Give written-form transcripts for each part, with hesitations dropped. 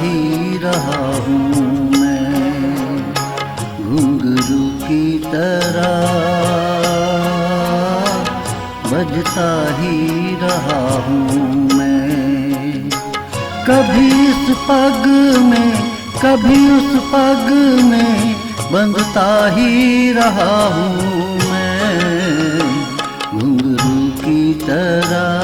ही रहा हूँ मैं, घुंघरू की तरह बजता ही रहा हूँ मैं। कभी इस पग में कभी उस पग में बंधता ही रहा हूँ मैं, घुंघरू की तरह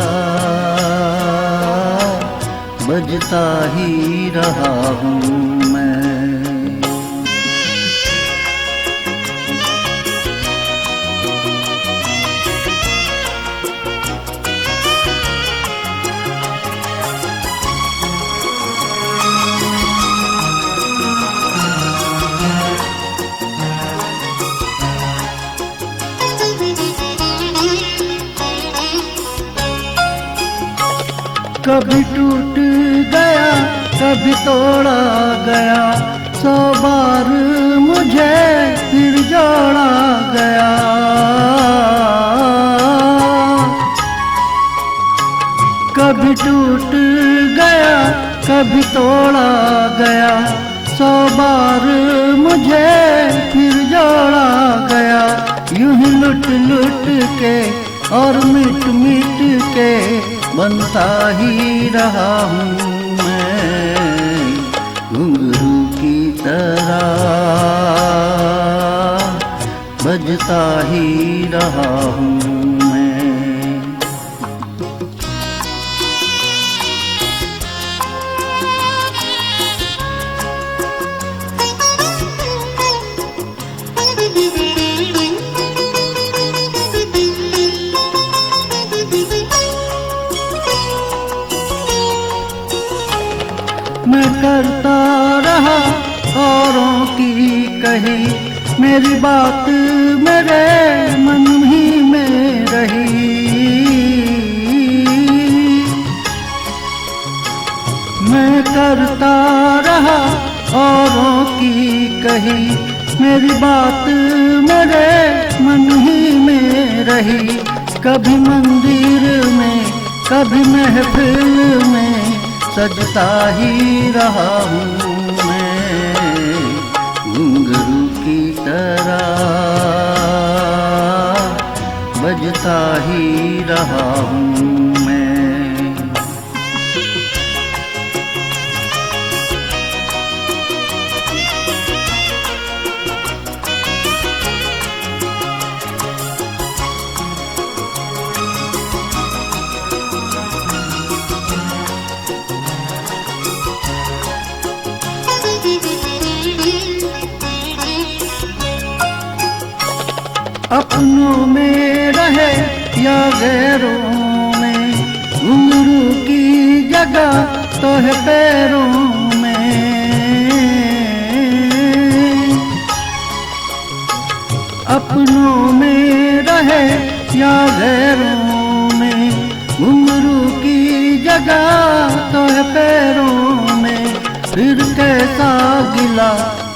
बजता ही रहा हूँ मैं। कभी टूट गया कभी तोड़ा गया, 100 बार मुझे फिर जोड़ा गया। कभी टूट गया कभी तोड़ा गया, 100 बार मुझे फिर जोड़ा गया। यूं ही लुट लुट के और मिट मिट के बनता ही रहा हूँ मैं, घुंघरू की तरह बजता ही रहा हूँ मैं। मैं करता रहा औरों की कही, मेरी बात मेरे मन ही में रही। मैं करता रहा औरों की कही, मेरी बात मेरे मन ही में रही। कभी मंदिर में कभी महफिल में सजता ही रहा हूँ मैं, घुंघरू की तरह बजता ही रहा हूँ मैं। अपनों में रहे या गैरों में, घुंघरू की जगह तो है पैरों में। अपनों में रहे या गैरों में, घुंघरू की जगह तो है पैरों में। फिर कैसा गिला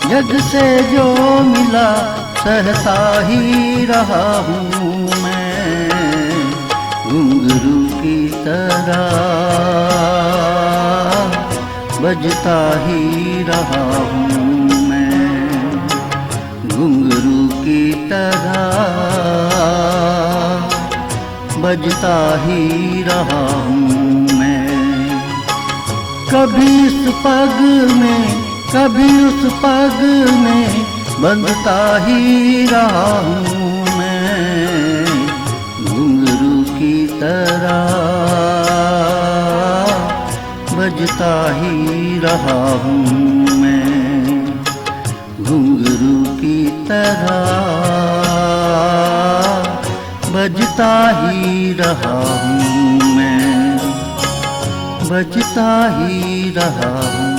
जग से जो मिला, सहता ही रहा हूँ मैं, घुंघरू की तरह बजता ही रहा हूँ मैं, घुंघरू की तरह बजता ही रहा हूँ मैं। कभी इस पग में कभी उस पग में बंधता ही रहा हूँ मैं, घुंघरू की तरह बजता ही रहा हूँ मैं, घुंघरू की तरह बजता ही रहा हूँ मैं, बजता ही रहा हूँ।